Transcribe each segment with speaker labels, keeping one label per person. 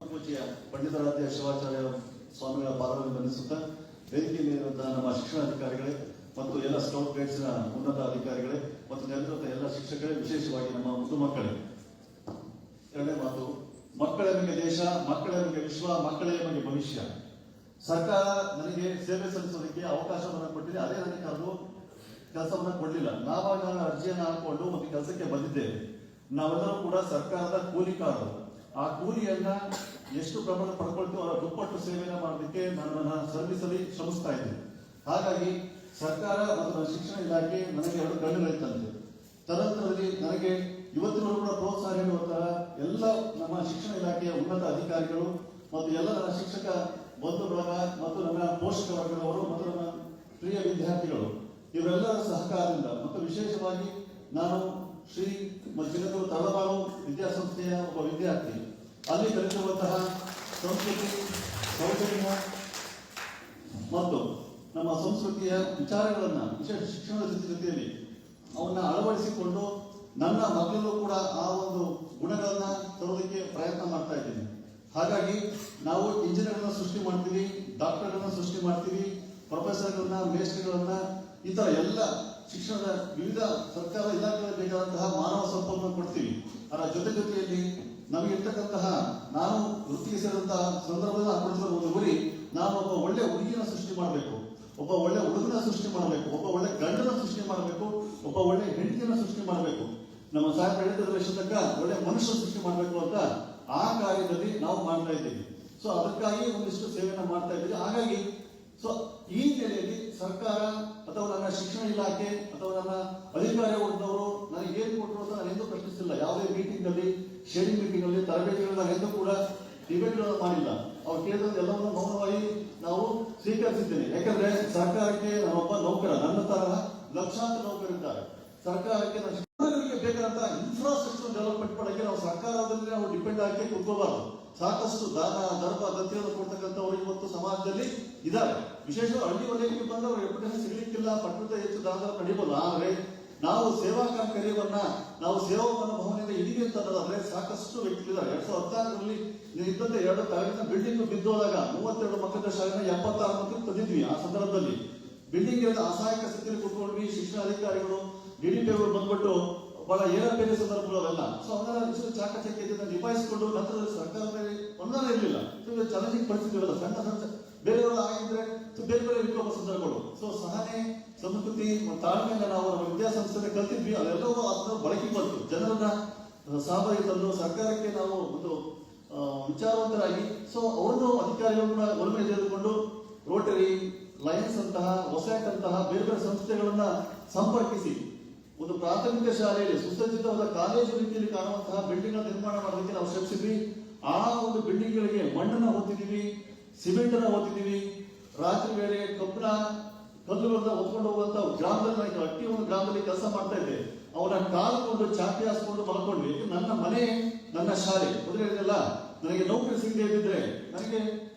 Speaker 1: ಪೂಜ್ಯ ಪಂಡಿತರಾಧ್ಯ ಶಿವಾಚಾರ್ಯ ಸ್ವಾಮಿಗಳ ಪಾದವನ್ನು ವಂದಿಸುತ್ತಾ ವೇದಿಕೆಯಲ್ಲಿರುವಂತಹ ನಮ್ಮ ಶಿಕ್ಷಣಾಧಿಕಾರಿಗಳೇ ಮತ್ತು ಎಲ್ಲ ಸ್ಕೌಟ್ ಗೈಡ್ಸ್ನ ಉನ್ನತ ಅಧಿಕಾರಿಗಳೇ ಮತ್ತು ನೆರೆದಿರುವಂತಹ ಎಲ್ಲ ಶಿಕ್ಷಕರೇ, ವಿಶೇಷವಾಗಿ ನಮ್ಮ ಮುದ್ದು ಮಕ್ಕಳೇ. ಎರಡನೇ ಮಾತು, ಮಕ್ಕಳೇ ನಮಗೆ ದೇಶ, ಮಕ್ಕಳೇ ನಮಗೆ ವಿಶ್ವ, ಮಕ್ಕಳೇ ನಮಗೆ ಭವಿಷ್ಯ. ಸರ್ಕಾರ ನನಗೆ ಸೇವೆ ಸಲ್ಲಿಸೋದಕ್ಕೆ ಅವಕಾಶವನ್ನು ಕೊಟ್ಟಿದೆ, ಅದೇ ನನಗೆ ಅದು ಕೆಲಸವನ್ನ ಕೊಡಲಿಲ್ಲ. ನಾವಾಗ ಅರ್ಜಿಯನ್ನು ಹಾಕೊಂಡು ಮತ್ತೆ ಕೆಲಸಕ್ಕೆ ಬಂದಿದ್ದೇವೆ. ನಾವೆಲ್ಲರೂ ಕೂಡ ಸರ್ಕಾರದ ಕೂಲಿಕಾರರು. ಆ ಕೂಲಿಯನ್ನ ಎಷ್ಟು ಪ್ರಮಾಣ ಪಡ್ಕೊಳ್ತೀವೋ ಅವರ ದುಪ್ಪಟ್ಟು ಸೇವೆಯನ್ನು ಮಾಡೋದಕ್ಕೆ ನಾನು ನನ್ನ ಸರ್ವಿಸ್ ಅಲ್ಲಿ ಶ್ರಮಿಸ್ತಾ ಇದ್ದೇನೆ. ಹಾಗಾಗಿ ಸರ್ಕಾರ ಮತ್ತು ನನ್ನ ಶಿಕ್ಷಣ ಇಲಾಖೆ ನನಗೆ ಎರಡು ಕಣ್ಣುಗಳಿತ್ತಂತೆ. ತದನಂತರದಲ್ಲಿ ನನಗೆ ಇವತ್ತಿನವರು ಕೂಡ ಪ್ರೋತ್ಸಾಹ ನೀಡುವಂತಹ ಎಲ್ಲ ನಮ್ಮ ಶಿಕ್ಷಣ ಇಲಾಖೆಯ ಉನ್ನತ ಅಧಿಕಾರಿಗಳು ಮತ್ತು ಎಲ್ಲ ನನ್ನ ಶಿಕ್ಷಕ ಬಂಧು ಬಳಗ ಮತ್ತು ನನ್ನ ಪೋಷಕ ವರ್ಗದವರು ಮತ್ತು ನನ್ನ ಪ್ರಿಯ ವಿದ್ಯಾರ್ಥಿಗಳು ಇವರೆಲ್ಲರ ಸಹಕಾರದಿಂದ ಮತ್ತು ವಿಶೇಷವಾಗಿ ನಾನು ಶ್ರೀ ಚಿನ್ನದೂರು ತಳಬಾಳು ವಿದ್ಯಾಸಂಸ್ಥೆಯ ಒಬ್ಬ ವಿದ್ಯಾರ್ಥಿ, ಅಲ್ಲಿ ಕಲಿತಿರುವಂತಹ ಸಂಸ್ಕೃತಿ, ಸೌಜನ್ಯ ಮತ್ತು ನಮ್ಮ ಸಂಸ್ಕೃತಿಯ ವಿಚಾರಗಳನ್ನ ವಿಶೇಷ ಶಿಕ್ಷಣದ ಜೊತೆಯಲ್ಲಿ ಅವನ್ನ ಅಳವಡಿಸಿಕೊಂಡು ನನ್ನ ಮಕ್ಕಳಲ್ಲೂ ಕೂಡ ಆ ಒಂದು ಗುಣಗಳನ್ನ ತರೋದಕ್ಕೆ ಪ್ರಯತ್ನ ಮಾಡ್ತಾ ಇದ್ದೀನಿ. ಹಾಗಾಗಿ ನಾವು ಇಂಜಿನಿಯರ್ಗಳನ್ನ ಸೃಷ್ಟಿ ಮಾಡ್ತೀವಿ, ಡಾಕ್ಟರ್ಗಳನ್ನ ಸೃಷ್ಟಿ ಮಾಡ್ತೀವಿ, ಪ್ರೊಫೆಸರ್ಗಳನ್ನ, ಮೇಸ್ಟ್ರಿಗಳನ್ನ, ಈ ತರ ಎಲ್ಲ ಶಿಕ್ಷಣದ ವಿವಿಧ ಸರ್ಕಾರ ಇಲಾಖೆಗಳಲ್ಲಿ ಬೇಕಾದಂತಹ ಮಾನವ ಸಂಪನ್ಮೂಲ ಕೊಡ್ತೀವಿ. ಅದರ ಜೊತೆಯಲ್ಲಿ ನಮಗಿರ್ತಕ್ಕಂತಹ ನಾನು ವೃತ್ತಿಗೆ ಸೇರಿದಂತಹ ಸಂದರ್ಭದಲ್ಲಿ ಅನ್ಪಡಿಸಿದ ಒಂದು ಗುರಿ, ನಾನು ಒಬ್ಬ ಒಳ್ಳೆ ಹುಡುಗಿನ ಸೃಷ್ಟಿ ಮಾಡಬೇಕು, ಒಬ್ಬ ಒಳ್ಳೆ ಹುಡುಗನ ಸೃಷ್ಟಿ ಮಾಡಬೇಕು, ಒಬ್ಬ ಒಳ್ಳೆ ಗಂಡನ ಸೃಷ್ಟಿ ಮಾಡಬೇಕು, ಒಬ್ಬ ಒಳ್ಳೆ ಹೆಂಡತಿನ ಸೃಷ್ಟಿ ಮಾಡಬೇಕು, ನಮ್ಮ ಸಾಹೇಬ್ ಹೇಳಿದ ತನಕ ಒಳ್ಳೆ ಮನುಷ್ಯ ಸೃಷ್ಟಿ ಮಾಡಬೇಕು ಅಂತ ಆ ಕಾರ್ಯದಲ್ಲಿ ನಾವು ಮಾಡ್ತಾ ಇದ್ದೀವಿ. ಸೊ ಅದಕ್ಕಾಗಿ ಒಂದಿಷ್ಟು ಸೇವೆಯನ್ನು ಮಾಡ್ತಾ ಇದ್ದೀವಿ. ಹಾಗಾಗಿ ಸೊ ಈ ನೆಲೆಯಲ್ಲಿ ಸರ್ಕಾರ ಅಥವಾ ನನ್ನ ಶಿಕ್ಷಣ ಇಲಾಖೆ ಅಥವಾ ನನ್ನ ಅಧಿಕಾರಿ ವರ್ಗದವರು ನನಗೆ ಏನು ಕೊಟ್ಟರು ಅಂತ ನಾನು ಎಂದೂ ಪ್ರಶ್ನಿಸಿಲ್ಲ. ಯಾವುದೇ ಮೀಟಿಂಗ್ ನಲ್ಲಿ, ಶೇರಿಂಗ್ ಮೀಟಿಂಗ್ ನಲ್ಲಿ, ತರಬೇತಿಗಳು ನಾನು ಎಂದೂ ಕೂಡ ಡಿಬೇಟ್ಗಳನ್ನು ಮಾಡಿಲ್ಲ. ಅವ್ರು ಕೇಳಿದ ಎಲ್ಲವನ್ನು ಮೌನವಾಗಿ ನಾವು ಸ್ವೀಕರಿಸಿದ್ದೇನೆ. ಯಾಕಂದ್ರೆ ಸರ್ಕಾರಕ್ಕೆ ನಾನೊಬ್ಬ ನೌಕರ, ನನ್ನ ತರ ಲಕ್ಷಾಂತರ ನೌಕರಿದ್ದಾರೆ. ಸರ್ಕಾರಕ್ಕೆ ಬೇಕಾದಂತಹ ಇನ್ಫ್ರಾಸ್ಟ್ರಕ್ಚರ್ ಡೆವಲಪ್ಮೆಂಟ್ ಮಾಡೋಕೆ ನಾವು ಸರ್ಕಾರದಲ್ಲಿ ನಾವು ಡಿಪೆಂಡ್ ಆಗಿ ಕೂತ್ಕೋಬಾರ್ದು. ಸಾಕಷ್ಟು ದಾನ ಧರ್ಮ ದತ್ತಿಯನ್ನು ಕೊಡ್ತಕ್ಕಂಥವ್ರು ಇವತ್ತು ಸಮಾಜದಲ್ಲಿ ಇದ್ದಾರೆ. ವಿಶೇಷವಾಗಿ ಹಳ್ಳಿ ವಲಯಕ್ಕೆ ಬಂದವರು ರೆಪ್ಯುಟೇಷನ್ ಸಿಗಲಿಕ್ಕಿಲ್ಲ, ಪಟ್ಟಣದ ಹೆಚ್ಚು ದಾನ ನಡೀಬಹುದು. ಆದ್ರೆ ನಾವು ಸೇವಾ ಕಾರ್ಯವನ್ನ ನಾವು ಸೇವಾ ಮನೋಭಾವನೆಯಿಂದ ಇದೀವಿ ಅಂತ ಅನ್ನೋದಾದ್ರೆ ಸಾಕಷ್ಟು ವ್ಯಕ್ತಿಗಳಿದ್ದಾರೆ. 2016ರಲ್ಲಿ ಇದ್ದಂತೆ 2 ತಾರೀಕಿನ ಬಿಲ್ಡಿಂಗ್ ಬಿದ್ದೋದಾಗ 32 ಮಕ್ಕಳ ಶಾಲೆನ 76 ಮಕ್ಕಳು ತಂದಿದ್ವಿ. ಆ ಸಂದರ್ಭದಲ್ಲಿ ಬಿಲ್ಡಿಂಗ್ ಅಸಹಾಯಕ ಸ್ಥಿತಿಯಲ್ಲಿ ಕೂತ್ಕೊಂಡ್ವಿ. ಶಿಕ್ಷಣ ಅಧಿಕಾರಿಗಳು, ಡಿಡಿಪಿಗಳು ಬಂದ್ಬಿಟ್ಟು ಬಹಳ ಏರಬೇರೆ ಸಂದರ್ಭಗಳೆಲ್ಲ. ಸೊ ಅವನ್ನ ಚಾಕಚಕ್ಯದಿಂದ ನಿಭಾಯಿಸಿಕೊಂಡು ನಂತರದಲ್ಲಿ ಸರ್ಕಾರದ ಒಂದನೇ ಇರಲಿಲ್ಲ. ಚಾಲೆಂಜಿಂಗ್ ಪರಿಸ್ಥಿತಿಗಳಲ್ಲ, ಸಣ್ಣ ಸಣ್ಣ ಬೇರೆಯವರು ಆಗಿದ್ರೆ ಬೇರೆ ಬೇರೆ ವಿಕೋಪ ಸಂದರ್ಭಗಳು. ಸೊ ಸಹನೆ, ಸಂಸ್ಕೃತಿ, ತಾಳ್ಮೆಯಿಂದ ನಾವು ನಮ್ಮ ವಿದ್ಯಾಸಂಸ್ಥೆ ಕಲ್ತಿದ್ವಿ. ಅದೆಲ್ಲವೂ ಅದನ್ನು ಬಳಕೆ ಬಂತು. ಜನರನ್ನ ಸಹಭಾಗಿ ತಂದು ಸರ್ಕಾರಕ್ಕೆ ನಾವು ಒಂದು ವಿಚಾರವಂತರಾಗಿ ಸೊ ಅವ್ರನ್ನು ಅಧಿಕಾರಿಗಳನ್ನ ಒಲಮೆ ತೆಗೆದುಕೊಂಡು ರೋಟರಿ, ಲಯನ್ಸ್ ಅಂತಹ, ಹೊಸಟ್ ಅಂತಹ ಬೇರೆ ಬೇರೆ ಸಂಸ್ಥೆಗಳನ್ನ ಸಂಪರ್ಕಿಸಿ ಒಂದು ಪ್ರಾಥಮಿಕ ಶಾಲೆಯಲ್ಲಿ ಸುಸಜ್ಜಿತವಾದ ಕಾಲೇಜು ರೀತಿಯಲ್ಲಿ ಕಾಣುವಂತಹ ಬಿಲ್ಡಿಂಗ್ ನಿರ್ಮಾಣ ಮಾಡೋದಕ್ಕೆ ನಾವು ಶ್ರಮಿಸಿದ್ವಿ. ಆ ಒಂದು ಬಿಲ್ಡಿಂಗ್ ಗಳಿಗೆ ಮಣ್ಣನ್ನ ಹೊತ್ತಿದ್ದೀವಿ, ಸಿಮೆಂಟ್ ಅನ್ನ ಹೊತ್ತಿದ್ದೀವಿ. ರಾತ್ರಿ ವೇಳೆ ಕಬ್ಬಿಣ ಕಲ್ಲುಗಳನ್ನ ಹೊತ್ಕೊಂಡು ಹೋಗುವಂತ ಗ್ರಾಮದಲ್ಲಿ, ಅಟ್ಟಿ ಒಂದು ಗ್ರಾಮದಲ್ಲಿ ಕೆಲಸ ಮಾಡ್ತಾ ಇದ್ದೆ. ಅವನ ಕಾಲ್ಕೊಂಡು ಚಾಪಿ ಹಾಸ್ಕೊಂಡು ಮಲ್ಕೊಂಡ್ವಿ. ನನ್ನ ಮನೆ, ನನ್ನ ಶಾಲೆ ಮೊದಲಿಲ್ಲ. ನನಗೆ ನೌಕರಿ ಸಿಗದೆ ಇದ್ದಿದ್ರೆ ನನಗೆ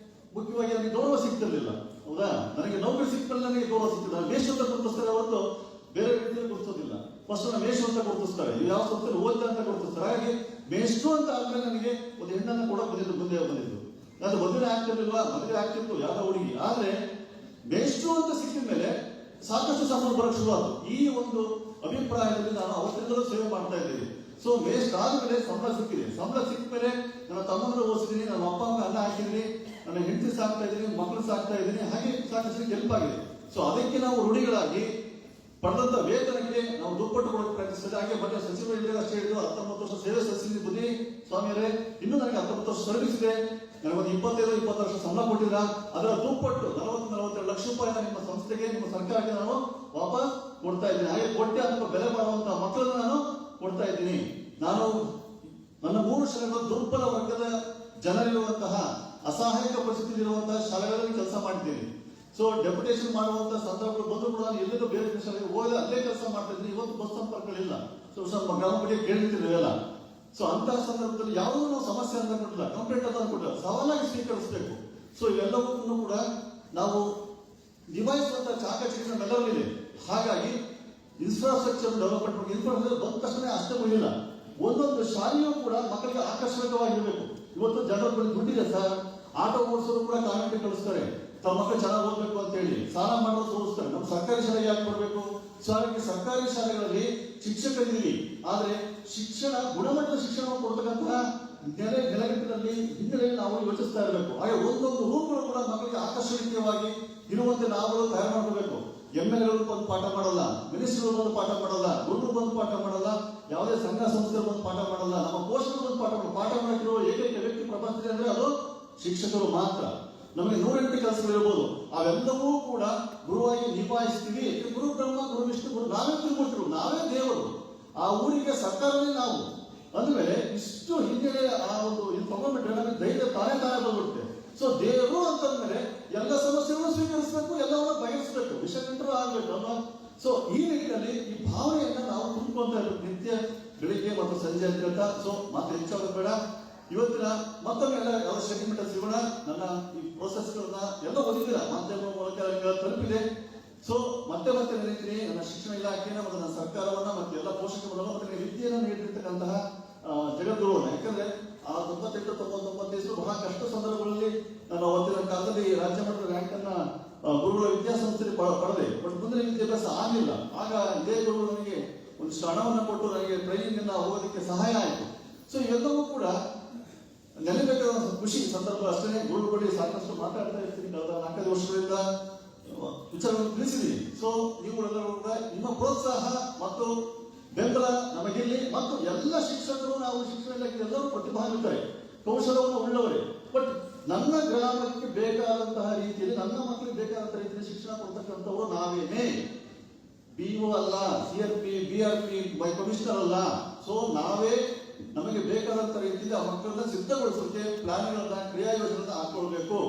Speaker 1: ಮುಖ್ಯವಾಗಿ ನನಗೆ ಗೌರವ ಸಿಗ್ತಿರ್ಲಿಲ್ಲ. ಹೌದಾ? ನನಗೆ ನೌಕರಿ ಸಿಕ್ತಲ್ಲ, ನನಗೆ ಗೌರವ ಸಿಗ್ತಿಲ್ಲ. ಮೇಷ ಅಂತ ಗುರುತಿಸ್ತಾರೆ ಹೊರತು ಬೇರೆ ರೀತಿಯಲ್ಲಿ ಗುರುತಿಸೋದಿಲ್ಲ. ಫಸ್ಟ್ ಮೇಷ ಅಂತ ಗುರುತಿಸ್ತಾರೆ, ಯಾವ ಸಂಸ್ಥೆಯಲ್ಲಿ ಓದ್ತಾ ಅಂತ ಗುರುತಿಸ್ತಾರೆ. ಹಾಗಾಗಿ ಮೇಷ್ಟು ಅಂತ ಆದ್ಮೇಲೆ ನನಗೆ ಒಂದು ಹೆಣ್ಣನ್ನ ಕೂಡ ಮುಂದೆ ಬಂದಿದ್ದು. ನಾನು ಮದುವೆ ಆಗ್ತಿರ್ಲಿಲ್ವಾ, ಮದುವೆ ಆಗ್ತಿತ್ತು ಯಾವ್ದೋ ಹುಡುಗಿ. ಆದ್ರೆ ಮೇಷ್ಟು ಅಂತ ಸಿಕ್ಕಿದ ಮೇಲೆ ಸಾಕಷ್ಟು ಸಂಬಳ ಬರಕ್ ಶುರುವಾದ್ರು. ಈ ಒಂದು ಅಭಿಪ್ರಾಯದಲ್ಲಿ ನಾನು ಅವತ್ತಿಂದಲೂ ಸೇವೆ ಮಾಡ್ತಾ ಇದ್ದೀನಿ. ಸೊ ಮೇಸ್ಟ್ ಆದ್ಮೇಲೆ ಸಂಬಳ ಸಿಕ್ಕಿದೆ. ಸಂಬಳ ಸಿಕ್ಕ ಮೇಲೆ ನನ್ನ ತಮ್ಮಂದ್ರೆ ಓದಿಸಿದೀನಿ, ನನ್ನ ಅಪ್ಪ ಅಮ್ಮ ಅನ್ನ ಹಾಕಿದೀನಿ, ನನ್ನ ಹೆಂಡತಿ ಸಾಕ್ತಾ ಇದ್ದೀನಿ, ಮಕ್ಕಳು ಸಾಕ್ತಾ ಇದ್ದೀನಿ. ಹಾಗೆ ಸಾಕಷ್ಟು ಹೆಲ್ಪ್ ಆಗಿದೆ. ಸೊ ಅದಕ್ಕೆ ನಾವು ರೂಢಿಗಳಾಗಿ ಪಡೆದಂತ ವೇತನಕ್ಕೆ ನಾವು ದುಪ್ಪಟ್ಟು ಕೊಡೋಕೆ ಪ್ರಯತ್ನಿಸಿದೆ. ಹಾಗೆ ಮತ್ತೆ ಸಚಿವರು ಅಷ್ಟೇ ಹೇಳಿದ್ರು, 19 ವರ್ಷ ಸೇವೆ ಸಲ್ಲಿಸಿದ್ವಿ ಬುದ್ಧಿ ಸ್ವಾಮಿಯರೇ, ಇನ್ನೂ ನನಗೆ 19 ವರ್ಷ ಸರ್ವಿಸ್ ಇದೆ, ನನಗೊಂದು 25-20 ವರ್ಷ ಸಂಬಳ ಕೊಟ್ಟಿಲ್ಲ. ಅದರ ದುಪ್ಪಟ್ಟು 40-42 ಲಕ್ಷ ರೂಪಾಯಿನ ನಿಮ್ಮ ಸಂಸ್ಥೆಗೆ, ನಿಮ್ಮ ಸರ್ಕಾರಕ್ಕೆ ನಾನು ವಾಪಸ್ ಕೊಡ್ತಾ ಇದ್ದೀನಿ. ಹಾಗೆ ಕೊಟ್ಟೆ ಅಥವಾ ಬೆಲೆ ಮಾಡುವಂತಹ ಮಕ್ಕಳನ್ನು ನಾನು ಕೊಡ್ತಾ ಇದ್ದೀನಿ. ನಾನು ನನ್ನ 3 ಶಾಲೆಗಳು ದುರ್ಬಲ ವರ್ಗದ ಜನರಿರುವಂತಹ, ಅಸಹಾಯಕ ಪರಿಸ್ಥಿತಿ ಇರುವಂತಹ ಶಾಲೆಗಳಲ್ಲಿ ಕೆಲಸ ಮಾಡಿದ್ದೀನಿ. ಸೊ ಡೆಪ್ಯುಟೇಷನ್ ಮಾಡುವಂತ ಸಂದರ್ಭಗಳು ಬಂದು ಕೂಡ ಎಲ್ಲೆಲ್ಲೂ ಬೇರೆ ಶಾಲೆಗೆ ಹೋಗಿ ಅಲ್ಲೇ ಕೆಲಸ ಮಾಡ್ತಾ ಇದ್ದೀನಿ. ಇವತ್ತು ಬಸ್ ಸಂಪರ್ಕಗಳಿಲ್ಲ. ಸೊ ಸ್ವಲ್ಪ ಗ್ರಾಮ ಬಗ್ಗೆ ಕೇಳಿರ್ತೀರಲ್ಲ. ಸೊ ಅಂತಹ ಸಂದರ್ಭದಲ್ಲಿ ಯಾವುದೂ ನಾವು ಸಮಸ್ಯೆ ಅಂತ ಕೊಟ್ಟಿಲ್ಲ, ಕಂಪ್ಲೇಂಟ್ ಅಂತ ಕೊಟ್ಟಿಲ್ಲ, ಸವಾಲಾಗಿ ಸ್ವೀಕರಿಸಬೇಕು. ಸೊ ಇವೆಲ್ಲವನ್ನೂ ಕೂಡ ನಾವು ನಿಭಾಯಿಸುವಂತಹ ಚಾಕಚಕ್ಯ ನಮ್ಮೆಲ್ಲರಲ್ಲಿದೆ. ಹಾಗಾಗಿ ಇನ್ಫ್ರಾಸ್ಟ್ರಕ್ಚರ್ ಡೆವಲಪ್ಮೆಂಟ್, ಇನ್ಫ್ರಾಸ್ಟ್ರಕ್ಚರ್ ಬಂದ ತಕ್ಷಣ ಅಷ್ಟೇ ಮುಗಿಲ್ಲ. ಒಂದೊಂದು ಶಾಲೆಯೂ ಕೂಡ ಮಕ್ಕಳಿಗೆ ಆಕರ್ಷಕವಾಗಿರಬೇಕು. ಇವತ್ತು ಜನರ ಬಳಿ ದುಡ್ಡಿದೆ ಸರ್, ಆಟೋ ಓಡಿಸೋರು ಕೂಡ ಕಾನ್ವೆಂಟ್ ಕಳಿಸ್ತಾರೆ, ತಮ್ಮ ಮಕ್ಕಳು ಚೆನ್ನಾಗಿ ಓದಬೇಕು ಅಂತ ಹೇಳಿ ಸಾಲ ಮಾಡೋದು ತೋರಿಸ್ತಾರೆ. ನಮ್ಮ ಸರ್ಕಾರಿ ಶಾಲೆಗೆ ಯಾಕೆ ಕೊಡಬೇಕು? ಸೊ ಹಾಗಾಗಿ ಸರ್ಕಾರಿ ಶಾಲೆಗಳಲ್ಲಿ ಶಿಕ್ಷಕರಿದ್ದೀವಿ, ಆದ್ರೆ ಶಿಕ್ಷಣ ಗುಣಮಟ್ಟದ ಶಿಕ್ಷಣ ಕೊಡ್ತಕ್ಕಂತಹ ನೆಲೆಗಟ್ಟಿನಲ್ಲಿ ಹಿನ್ನೆಲೆಯಲ್ಲಿ ನಾವು ಯೋಚಿಸ್ತಾ ಇರಬೇಕು. ಹಾಗೆ ಒಂದೊಂದು ರೂಪಗಳು ಕೂಡ ಮಕ್ಕಳಿಗೆ ಆಕರ್ಷಣೀಯವಾಗಿ ಇರುವಂತೆ ನಾವು ತಯಾರು ಮಾಡಬೇಕು. MLA ಬಂದು ಪಾಠ ಮಾಡಲ್ಲ, ಮಿನಿಸ್ಟರ್ ಬಂದು ಪಾಠ ಮಾಡಲ್ಲ, ಗುರುಗಳು ಬಂದು ಪಾಠ ಮಾಡಲ್ಲ, ಯಾವುದೇ ಸಂಘ ಸಂಸ್ಥೆ ಬಂದು ಪಾಠ ಮಾಡಲ್ಲ, ನಮ್ಮ ಪೋಷಕರು ಬಂದು ಪಾಠ ಮಾಡಕ್ಕಿರುವ ಏಕೈಕ ವ್ಯಕ್ತಿ ಪ್ರಪಂಚದಲ್ಲಿ ಅಂದ್ರೆ ಅದು ಶಿಕ್ಷಕರು ಮಾತ್ರ. ನಮಗೆ 108 ಕೆಲಸಗಳಿರ್ಬೋದು, ಅವೆಲ್ಲವೂ ಕೂಡ ಗುರುವಾಗಿ ನಿಭಾಯಿಸ್ತೀವಿ. ಗುರು ಬ್ರಹ್ಮ, ಗುರು ವಿಷ್ಣು, ಗುರು ನಾವೇ ತಿರುಗುತ್ತರು, ನಾವೇ ದೇವರು, ಆ ಊರಿಗೆ ಸರ್ಕಾರವೇ ನಾವು ಅಂದ್ಮೇಲೆ ಇಷ್ಟು ಹಿನ್ನೆಲೆ ಆ ಒಂದು ಇದು ತಗೊಂಡ್ಬಿಟ್ರೆ ನಮಗೆ ಧೈರ್ಯ ತಾನೇ ಬಂದ್ಬಿಡುತ್ತೆ. ಸೊ ದೇವರು ಅಂತಂದ್ಮೇಲೆ ಎಲ್ಲ ಸಮಸ್ಯೆಗಳನ್ನು ಸ್ವೀಕರಿಸಬೇಕು, ಎಲ್ಲವನ್ನ ಬಗೆಹರಿಸಬೇಕು, ವಿಷಯಂತರ ಆಗ್ಬೇಕು ಅಲ್ವಾ? ಸೊ ಈ ನಿಟ್ಟಿನಲ್ಲಿ ಈ ಭಾವನೆಯನ್ನ ನಾವು ತುಂಬ್ಕೊಂತ ಇರಬೇಕು ನಿತ್ಯ ಬೆಳಿಗ್ಗೆ ಮತ್ತು ಸಂಜೆ ಅಂತ. ಸೊ ಮತ್ತೆ ಹೆಚ್ಚಾಗೋದು ಬೇಡ. ಇವತ್ತಿನ ಮತ್ತೊಮ್ಮೆ ಎಲ್ಲ ಯಾವ ಸೆಂಟಿಮೆಂಟ್ ಸಿಗೋಣ. ನನ್ನ ಈ ಪ್ರೋಸೆಸ್ ಗಳನ್ನ ಎಲ್ಲ ಓದಿದ್ದೀರಾ, ಮಾಧ್ಯಮ ಮೂಲಕ ತಲುಪಿದೆ. ಸೊ ಮತ್ತೆ ನೆನೀತೀನಿ, ನನ್ನ ಶಿಕ್ಷಣ ಇಲಾಖೆನ ಮತ್ತು ನನ್ನ ಸರ್ಕಾರವನ್ನ ಮತ್ತೆ ಎಲ್ಲ ಪೋಷಕರನ್ನ ಮತ್ತೆ ವಿದ್ಯೆಯನ್ನು ನೀಡಿರ್ತಕ್ಕಂತಹ ಜಗದ್ಗುರುವನ್ನ. ಯಾಕಂದ್ರೆ ಆ 98-99 ಬಹಳ ಕಷ್ಟ ಸಂದರ್ಭಗಳಲ್ಲಿ ನಾನು ಅವತ್ತಿನ ಕಾಲದಲ್ಲಿ ರಾಜ್ಯ ಮಟ್ಟದ ರ್ಯಾಂಕ್ ಅನ್ನ ಗುರುಗಳ ವಿದ್ಯಾಸಂಸ್ಥೆಯಲ್ಲಿ ಪಡೆದೆ. ಬಟ್ ಮುಂದಿನ ವಿದ್ಯಾಭ್ಯಾಸ ಆಗಲಿಲ್ಲ. ಆಗ ಇದೇ ಗುರುಗಳು ನನಗೆ ಒಂದಿಷ್ಟು ಹಣವನ್ನು ಕೊಟ್ಟು ನನಗೆ ಟ್ರೈನಿಂಗ್ ಅನ್ನ ಹೋಗೋದಕ್ಕೆ ಸಹಾಯ ಆಯಿತು. ಸೊ ಇವೆಲ್ಲವೂ ಕೂಡ ನೆನಬೇಕಾದ ಖುಷಿ ಸಂದರ್ಭ ಅಷ್ಟೇ. ಗುರುಗಳು ಸಾಕಷ್ಟು ಮಾತಾಡ್ತಾ ಇರ್ತೀನಿ, ಕಳೆದ 4 ವರ್ಷಗಳಿಂದ ವಿಚಾರವನ್ನು ತಿಳಿಸಿದ್ದೀನಿ. ಸೊ ಇವುಗಳೆಲ್ಲರೂ ಕೂಡ ನಿಮ್ಮ ಪ್ರೋತ್ಸಾಹ ಮತ್ತು ಬೆಂಬಲ ನಮಗಿಲ್ಲಿ. ಮತ್ತು ಎಲ್ಲ ಶಿಕ್ಷಕರು, ನಾವು ಶಿಕ್ಷಣ ಇಲಾಖೆ ಎಲ್ಲರೂ ಪ್ರತಿಭಾನ್ವಿತರೆ, ಕೌಶಲವನ್ನು ಉಳ್ಳವರೇ. ಬಟ್ ನನ್ನ ಗ್ರಾಮಕ್ಕೆ ಬೇಕಾದಂತಹ ರೀತಿಯಲ್ಲಿ, ನನ್ನ ಮಕ್ಕಳಿಗೆ ಬೇಕಾದಂತಹ ರೀತಿಯಲ್ಲಿ ಶಿಕ್ಷಣ ಕೊಡ್ತಕ್ಕಂಥವರು ನಾವೇನೇ. BO ಅಲ್ಲ, CRP, BRP ಬೈ ಕಮಿಷನರ್ ಅಲ್ಲ. ಸೊ ನಾವೇ ನಮಗೆ ಬೇಕಾದಂತ ರೀತಿಯಲ್ಲಿ ಆ ಮಕ್ಕಳನ್ನ ಸಿದ್ಧಗೊಳಿಸೋಕೆ ಪ್ಲಾನ್ಗಳನ್ನ, ಕ್ರಿಯಾ ಯೋಜನೆ ಹಾಕೊಳ್ಬೇಕು.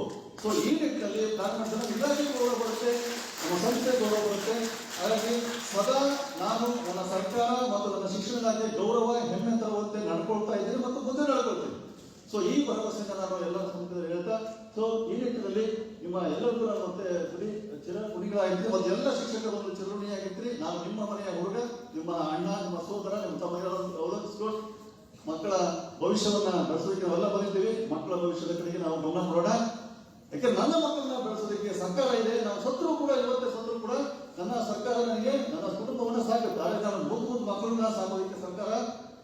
Speaker 1: ಸೊ ಈ ನಿಟ್ಟಿನಲ್ಲಿ ಪ್ಲಾನ್ ಮಾಡಿದ್ರೆ ಇಲಾಖೆ ಗೌರವ ಬರುತ್ತೆ, ನಮ್ಮ ಸಂಸ್ಥೆ ಗೌರವ ಬರುತ್ತೆ. ಹಾಗಾಗಿ ಸದಾ ನಾನು ನನ್ನ ಸರ್ಕಾರ ಮತ್ತು ನನ್ನ ಶಿಕ್ಷಣ ಇಲಾಖೆ ಗೌರವ, ಹೆಮ್ಮೆ ತರುವಂತೆ ನಡ್ಕೊಳ್ತಾ ಇದ್ದೀನಿ ಮತ್ತು ಮುಂದೆ ನಡ್ಕೊಳ್ತೀನಿ. ಸೊ ಈ ಭರವಸೆಯಿಂದ ನಾನು ಎಲ್ಲ ಸಂಸ್ಥೆಗಳು ಹೇಳ್ತಾ, ಸೊ ಈ ನಿಟ್ಟಿನಲ್ಲಿ ನಿಮ್ಮ ಎಲ್ಲರಿಗೂ ನಾನು ಮತ್ತೆ ಚಿರಋಣಿಗಳಾಗಿರ್ತೀನಿ ಮತ್ತು ಎಲ್ಲ ಶಿಕ್ಷಕರ ಒಂದು ಚಿರಋಣಿಯಾಗಿರ್ತೀನಿ. ನಾನು ನಿಮ್ಮ ಮನೆಯ ಹುಡುಗ, ನಿಮ್ಮ ಅಣ್ಣ, ನಿಮ್ಮ ಸೋದರ, ನಿಮ್ಮ ತಮ್ಮಗಳನ್ನು ಅವಲಂಬಿಸಿಕೊಂಡು ಮಕ್ಕಳ ಭವಿಷ್ಯವನ್ನ ಬೆಳೆಸೋದಕ್ಕೆ ನಾವೆಲ್ಲ ಬಂದಿದ್ದೀವಿ. ಮಕ್ಕಳ ಭವಿಷ್ಯದ ಕಡೆಗೆ ನಾವು ಗಮನ ಕೊಡೋಣ. ಯಾಕಂದ್ರೆ ನನ್ನ ಮಕ್ಕಳನ್ನ ಬೆಳೆಸೋದಕ್ಕೆ ಸರ್ಕಾರ ಇದೆ. ನಾವು ಸತ್ರು ಕೂಡ, ಇವತ್ತೇ ಸತ್ರು ಕೂಡ ನನ್ನ ಸರ್ಕಾರ ನನಗೆ ನನ್ನ ಕುಟುಂಬವನ್ನ ಸಾಕುತ್ತೆ. ಆದರೆ ನಾನು ಮುಂದೆ ಮಕ್ಕಳನ್ನ ಸಾಕೋದಕ್ಕೆ ಸರ್ಕಾರ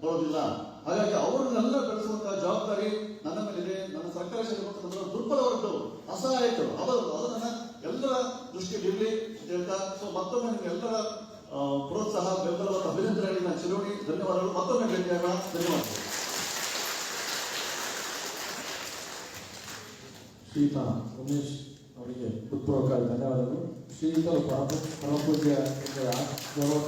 Speaker 1: ಬರೋದಿಲ್ಲ. ಹಾಗಾಗಿ ಅವರನ್ನೆಲ್ಲ ಬೆಳೆಸುವಂತಹ ಜವಾಬ್ದಾರಿ ನನ್ನ ಮೇಲಿದೆ. ನನ್ನ ಸರ್ಕಾರಿ ಶಾಲೆ ಮಕ್ಕಳು ದುರ್ಬಲ ವರ್ಗದವರು, ಅಸಹಾಯಕರು, ಅದನ್ನ ಎಲ್ಲರ ದೃಷ್ಟಿಯಲ್ಲಿ ಇರಲಿ ಅಂತ ಹೇಳ್ತಾ, ಸೊ ಮತ್ತೊಮ್ಮೆ ನಿಮ್ಗೆಲ್ಲರ ಪ್ರೋತ್ಸಾಹ, ಬೆಂಬಲ ಮತ್ತು ಅಭಿನಂದನೆಗಳಿಗೆ ನಾನು ಚಿರೋಣಿ. ಧನ್ಯವಾದಗಳು. ಮತ್ತೊಮ್ಮೆ ಭೇಟಿಯಾಗೋಣ. ಧನ್ಯವಾದಗಳು.
Speaker 2: ಶ್ರೀಯುತ ಉಮೇಶ್ ಅವರಿಗೆ ಹೃತ್ಪೂರ್ವಕ ಧನ್ಯವಾದಗಳು. ಶ್ರೀಯುತ ಪರಮಪೂಜ್ಯ ಗೌರವ